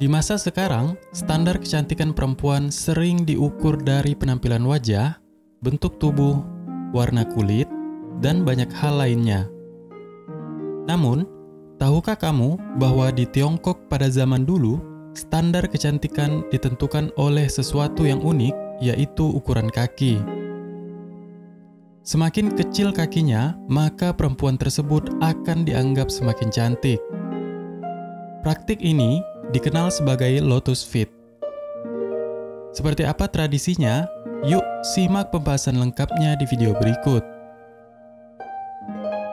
Di masa sekarang, standar kecantikan perempuan sering diukur dari penampilan wajah, bentuk tubuh, warna kulit, dan banyak hal lainnya. Namun, tahukah kamu bahwa di Tiongkok pada zaman dulu, standar kecantikan ditentukan oleh sesuatu yang unik, yaitu ukuran kaki. Semakin kecil kakinya, maka perempuan tersebut akan dianggap semakin cantik. Praktik ini dikenal sebagai lotus fit. Seperti apa tradisinya? Yuk simak pembahasan lengkapnya di video berikut.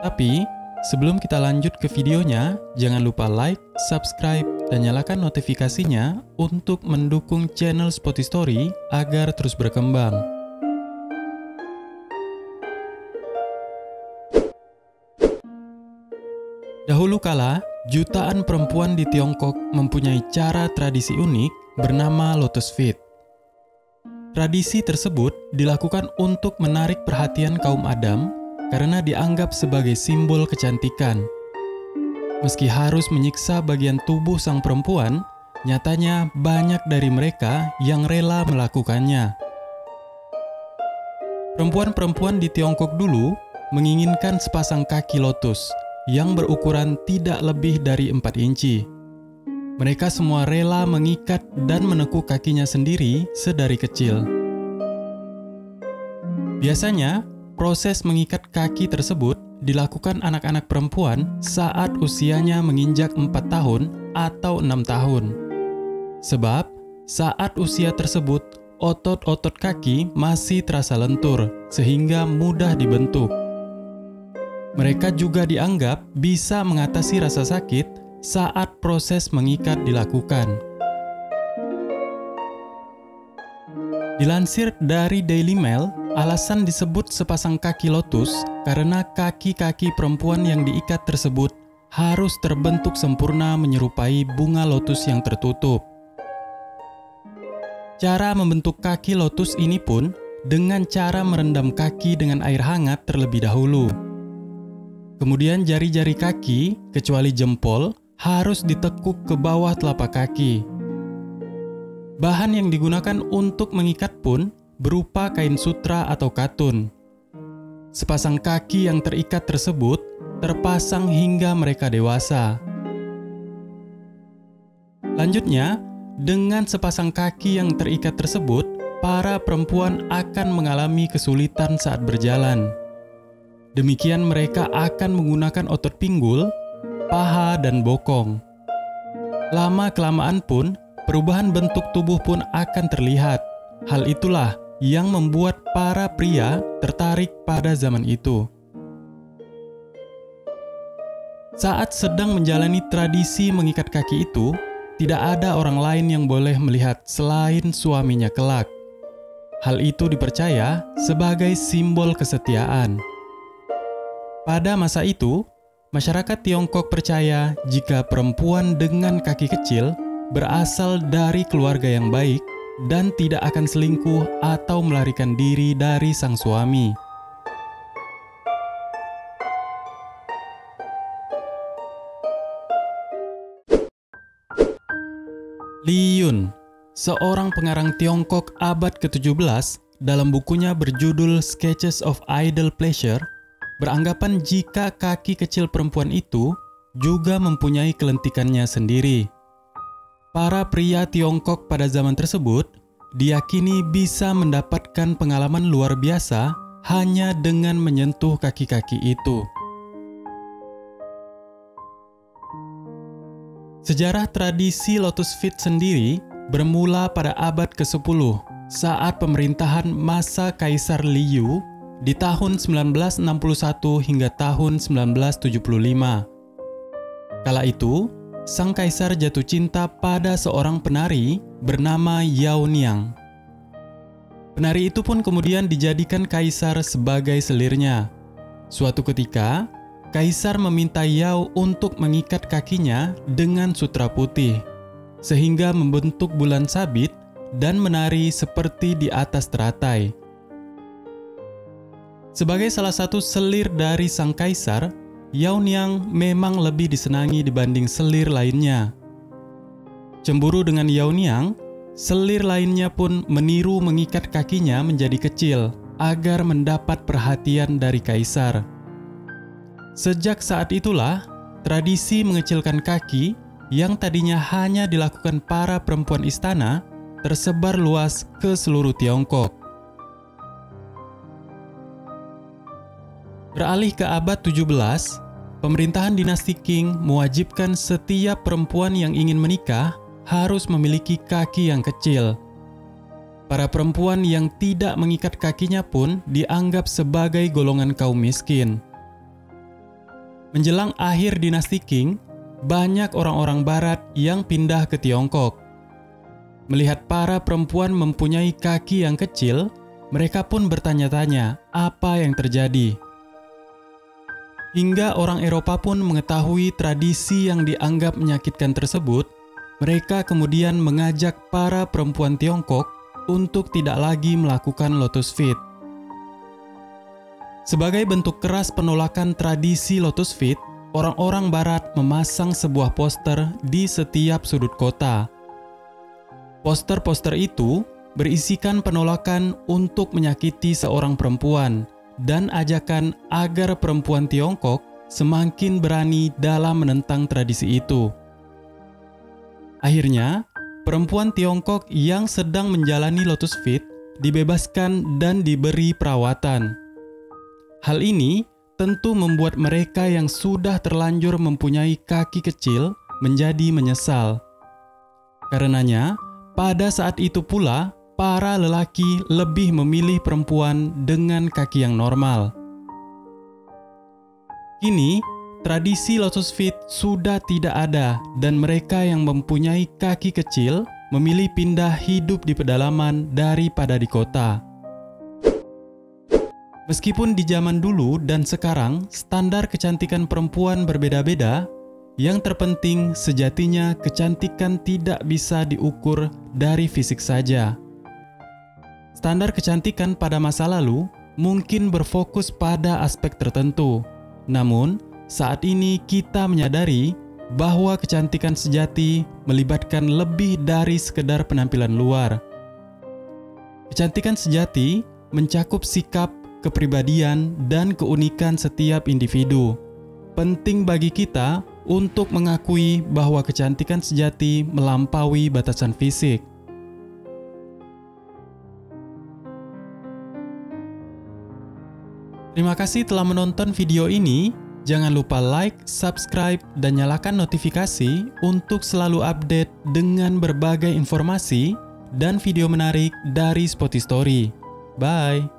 Tapi, sebelum kita lanjut ke videonya, jangan lupa like, subscribe, dan nyalakan notifikasinya untuk mendukung channel Spotty Story agar terus berkembang. Dahulu kala, jutaan perempuan di Tiongkok mempunyai cara tradisi unik bernama lotus fit. Tradisi tersebut dilakukan untuk menarik perhatian kaum Adam karena dianggap sebagai simbol kecantikan. Meski harus menyiksa bagian tubuh sang perempuan, nyatanya banyak dari mereka yang rela melakukannya. Perempuan-perempuan di Tiongkok dulu menginginkan sepasang kaki lotus yang berukuran tidak lebih dari 4 inci. Mereka semua rela mengikat dan menekuk kakinya sendiri sedari kecil. Biasanya, proses mengikat kaki tersebut dilakukan anak-anak perempuan saat usianya menginjak 4 tahun atau 6 tahun. Sebab, saat usia tersebut, otot-otot kaki masih terasa lentur, sehingga mudah dibentuk. Mereka juga dianggap bisa mengatasi rasa sakit saat proses mengikat dilakukan. Dilansir dari Daily Mail, alasan disebut sepasang kaki lotus karena kaki-kaki perempuan yang diikat tersebut harus terbentuk sempurna menyerupai bunga lotus yang tertutup. Cara membentuk kaki lotus ini pun dengan cara merendam kaki dengan air hangat terlebih dahulu. Kemudian jari-jari kaki, kecuali jempol, harus ditekuk ke bawah telapak kaki. Bahan yang digunakan untuk mengikat pun berupa kain sutra atau katun. Sepasang kaki yang terikat tersebut terpasang hingga mereka dewasa. Lanjutnya, dengan sepasang kaki yang terikat tersebut, para perempuan akan mengalami kesulitan saat berjalan. Demikian mereka akan menggunakan otot pinggul, paha, dan bokong. Lama-kelamaan pun, perubahan bentuk tubuh pun akan terlihat. Hal itulah yang membuat para pria tertarik pada zaman itu. Saat sedang menjalani tradisi mengikat kaki itu, tidak ada orang lain yang boleh melihat selain suaminya kelak. Hal itu dipercaya sebagai simbol kesetiaan. Pada masa itu, masyarakat Tiongkok percaya jika perempuan dengan kaki kecil berasal dari keluarga yang baik dan tidak akan selingkuh atau melarikan diri dari sang suami. Li Yun, seorang pengarang Tiongkok abad ke-17, dalam bukunya berjudul Sketches of Idle Pleasure, beranggapan jika kaki kecil perempuan itu juga mempunyai kelentikannya sendiri. Para pria Tiongkok pada zaman tersebut diyakini bisa mendapatkan pengalaman luar biasa hanya dengan menyentuh kaki-kaki itu. Sejarah tradisi lotus fit sendiri bermula pada abad ke-10 saat pemerintahan masa Kaisar Liu di tahun 1961 hingga tahun 1975. Kala itu, sang kaisar jatuh cinta pada seorang penari bernama Yao Niang. Penari itu pun kemudian dijadikan kaisar sebagai selirnya. Suatu ketika, kaisar meminta Yao untuk mengikat kakinya dengan sutra putih, sehingga membentuk bulan sabit dan menari seperti di atas teratai. Sebagai salah satu selir dari sang kaisar, Yao Niang memang lebih disenangi dibanding selir lainnya. Cemburu dengan Yao Niang, selir lainnya pun meniru mengikat kakinya menjadi kecil agar mendapat perhatian dari kaisar. Sejak saat itulah, tradisi mengecilkan kaki yang tadinya hanya dilakukan para perempuan istana tersebar luas ke seluruh Tiongkok. Beralih ke abad 17, pemerintahan dinasti Qing mewajibkan setiap perempuan yang ingin menikah harus memiliki kaki yang kecil. Para perempuan yang tidak mengikat kakinya pun dianggap sebagai golongan kaum miskin. Menjelang akhir dinasti Qing, banyak orang-orang barat yang pindah ke Tiongkok. Melihat para perempuan mempunyai kaki yang kecil, mereka pun bertanya-tanya apa yang terjadi. Hingga orang Eropa pun mengetahui tradisi yang dianggap menyakitkan tersebut, mereka kemudian mengajak para perempuan Tiongkok untuk tidak lagi melakukan Lotus Feet. Sebagai bentuk keras penolakan tradisi Lotus Feet, orang-orang barat memasang sebuah poster di setiap sudut kota. Poster-poster itu berisikan penolakan untuk menyakiti seorang perempuan dan ajakan agar perempuan Tiongkok semakin berani dalam menentang tradisi itu. Akhirnya, perempuan Tiongkok yang sedang menjalani Lotus Feet dibebaskan dan diberi perawatan. Hal ini tentu membuat mereka yang sudah terlanjur mempunyai kaki kecil menjadi menyesal. Karenanya, pada saat itu pula, para lelaki lebih memilih perempuan dengan kaki yang normal. Kini, tradisi Lotus Feet sudah tidak ada dan mereka yang mempunyai kaki kecil memilih pindah hidup di pedalaman daripada di kota. Meskipun di zaman dulu dan sekarang standar kecantikan perempuan berbeda-beda, yang terpenting sejatinya kecantikan tidak bisa diukur dari fisik saja. Standar kecantikan pada masa lalu mungkin berfokus pada aspek tertentu. Namun, saat ini kita menyadari bahwa kecantikan sejati melibatkan lebih dari sekedar penampilan luar. Kecantikan sejati mencakup sikap, kepribadian, dan keunikan setiap individu. Penting bagi kita untuk mengakui bahwa kecantikan sejati melampaui batasan fisik. Terima kasih telah menonton video ini. Jangan lupa like, subscribe, dan nyalakan notifikasi untuk selalu update dengan berbagai informasi dan video menarik dari Spotistory. Bye!